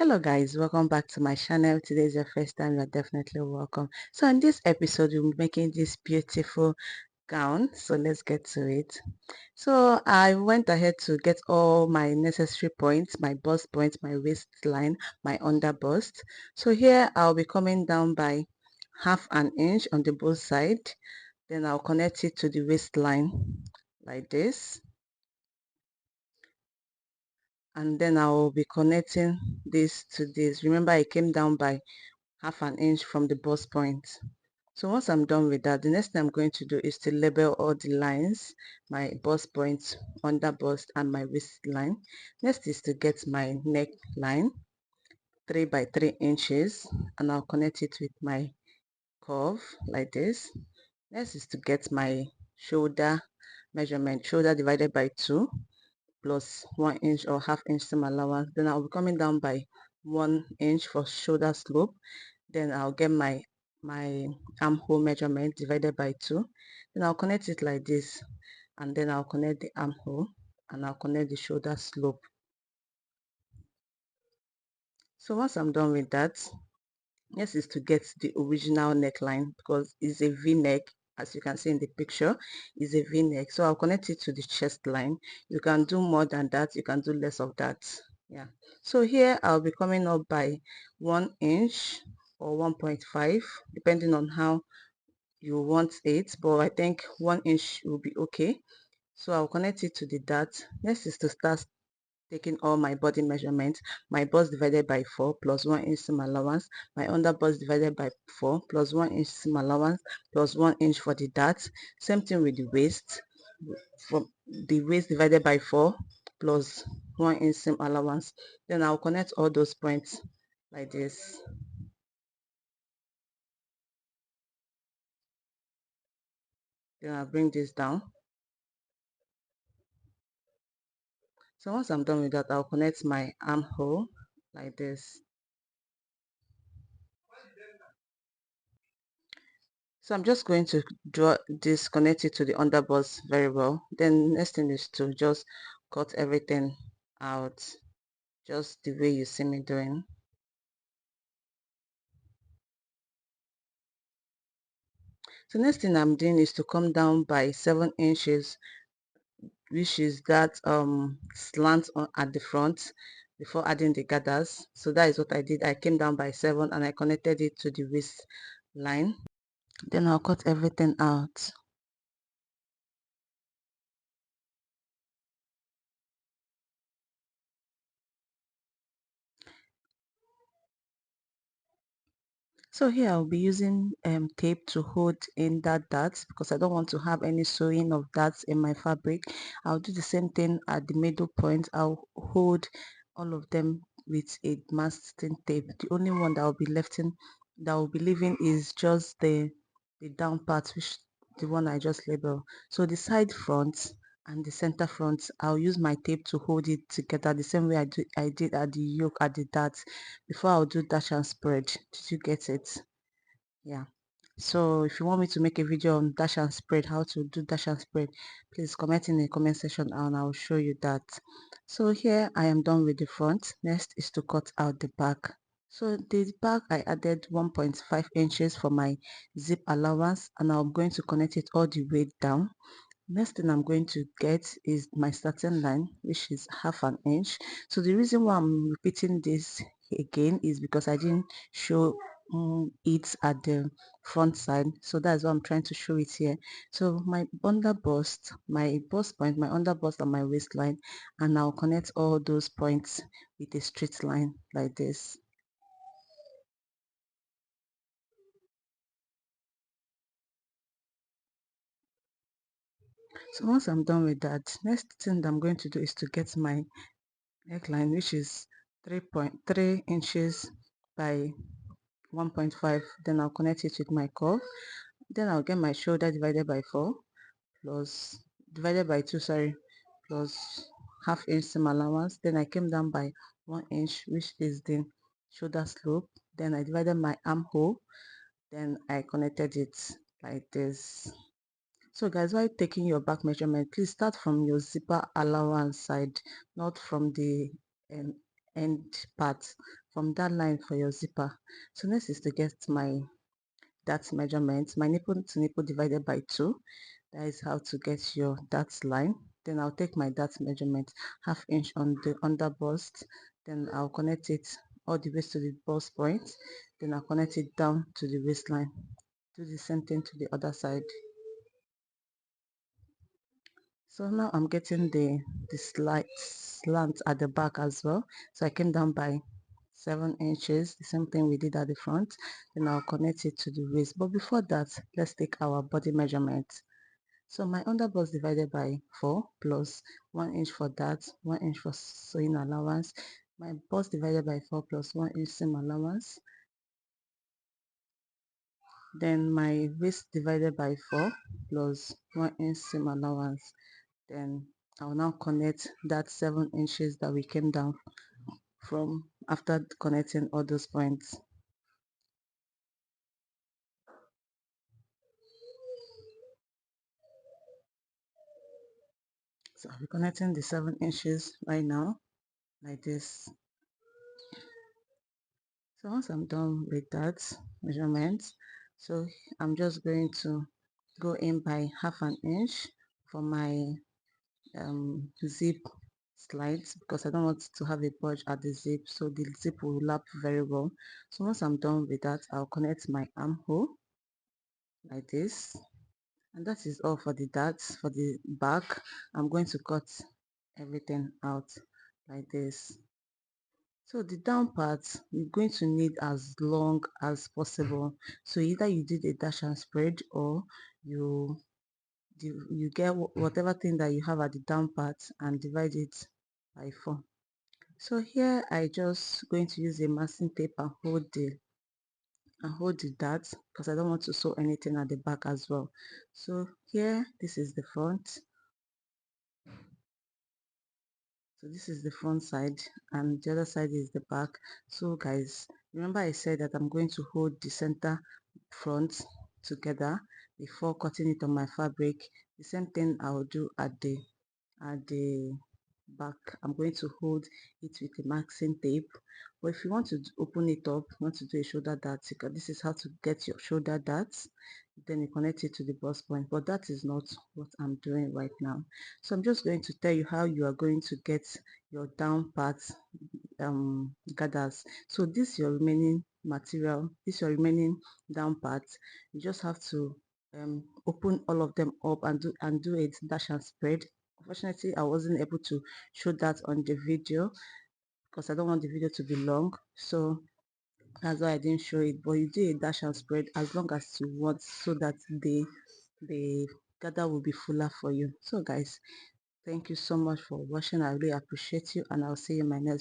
Hello guys, welcome back to my channel. Today is your first time, you're definitely welcome. So in this episode we'll be making this beautiful gown, so let's get to it. So I went ahead to get all my necessary points, my bust points, my waistline, my under bust. So here I'll be coming down by half an inch on the both side, then I'll connect it to the waistline like this, and then I'll be connecting this to this. Remember I came down by half an inch from the bust point. So once I'm done with that, the next thing I'm going to do is to label all the lines, my bust points, under bust, and my waistline. Next is to get my neckline, 3 by 3 inches, and I'll connect it with my curve like this. Next is to get my shoulder measurement, shoulder divided by 2 plus 1 inch or half inch seam allowance. Then I'll be coming down by 1 inch for shoulder slope. Then I'll get my armhole measurement divided by 2. Then I'll connect it like this, and then I'll connect the armhole and I'll connect the shoulder slope. So once I'm done with that, next is to get the original neckline, because it's a v-neck. As you can see in the picture, is a v-neck. So I'll connect it to the chest line. You can do more than that, you can do less of that. Yeah, so here I'll be coming up by 1 inch or 1.5 depending on how you want it, but I think 1 inch will be okay. So I'll connect it to the dart. Next is to start taking all my body measurements. My bust divided by 4 plus 1 inch seam allowance, my under bust divided by 4 plus 1 inch seam allowance plus 1 inch for the dart. Same thing with the waist. From the waist divided by 4 plus 1 inch seam allowance. Then I'll connect all those points like this. Then I'll bring this down. So once I'm done with that, I'll connect my armhole like this. So I'm just going to draw this, connect it to the underbust very well. Then next thing is to just cut everything out, just the way you see me doing. So next thing I'm doing is to come down by 7 inches, which is that slant at the front before adding the gathers. So that is what I did. I came down by 7 and I connected it to the waist line. Then I'll cut everything out. So here I'll be using tape to hold in that darts, because I don't want to have any sewing of darts in my fabric. I'll do the same thing at the middle point. I'll hold all of them with a masking tape. The only one that will be that will be leaving is just the down part, which the one I just labeled. So the side front and the center front, I'll use my tape to hold it together the same way I did at the yoke at the darts before I'll do dash and spread. Did you get it? Yeah. So if you want me to make a video on dash and spread, how to do dash and spread, please comment in the comment section and I'll show you that. So here I am done with the front. Next is to cut out the back. So the back I added 1.5 inches for my zip allowance, and I'm going to connect it all the way down. Next thing I'm going to get is my starting line, which is half an inch. So the reason why I'm repeating this again is because I didn't show it at the front side, so that's why I'm trying to show it here. So my under bust, my bust point, my under bust, and my waistline, and I'll connect all those points with a straight line like this. So once I'm done with that, next thing that I'm going to do is to get my neckline, which is 3.3 inches by 1.5. Then I'll connect it with my curve. Then I'll get my shoulder divided by 4 plus divided by 2, sorry, plus half inch seam allowance. Then I came down by 1 inch, which is the shoulder slope. Then I divided my armhole. Then I connected it like this. So guys, while taking your back measurement, please start from your zipper allowance side, not from the end part. from that line for your zipper. So next is to get my dart measurement, my nipple to nipple divided by 2. That is how to get your dart line. Then I'll take my dart measurement, half inch on the under bust. Then I'll connect it all the way to the bust point. Then I'll connect it down to the waistline. Do the same thing to the other side. So now I'm getting the slight slant at the back as well. So I came down by 7 inches, the same thing we did at the front. Then I'll connect it to the waist. But before that, let's take our body measurement. So my underbust divided by 4 plus 1 inch for that, 1 inch for sewing allowance. My bust divided by 4 plus 1 inch seam allowance. Then my waist divided by 4 plus 1 inch seam allowance. Then I'll now connect that 7 inches that we came down from after connecting all those points. So I'll be connecting the 7 inches right now, like this. So once I'm done with that measurement, so I'm just going to go in by half an inch for my zip slides, because I don't want to have a bulge at the zip, so the zip will lap very well. So once I'm done with that, I'll connect my armhole like this, and that is all for the darts. For the back, I'm going to cut everything out like this. So the down part, you're going to need as long as possible. So either you did a dash and spread, or you get whatever thing that you have at the down part and divide it by 4. So here I just going to use a masking tape and hold the darts, because I don't want to sew anything at the back as well. So here, this is the front. So this is the front side, and the other side is the back. So guys, remember I said that I'm going to hold the center front together before cutting it on my fabric. The same thing I will do at the back. I'm going to hold it with a masking tape. But if you want to open it up, you want to do a shoulder dart, this is how to get your shoulder darts. Then you connect it to the bust point, but that is not what I'm doing right now. So I'm just going to tell you how you are going to get your down parts gathers. So this your remaining material, this your remaining down parts. You just have to open all of them up and do a dash and spread. Unfortunately, I wasn't able to show that on the video because I don't want the video to be long, so that's why I didn't show it. But you do a dash and spread as long as you want, so that the gather will be fuller for you. So guys, thank you so much for watching. I really appreciate you, and I'll see you in my next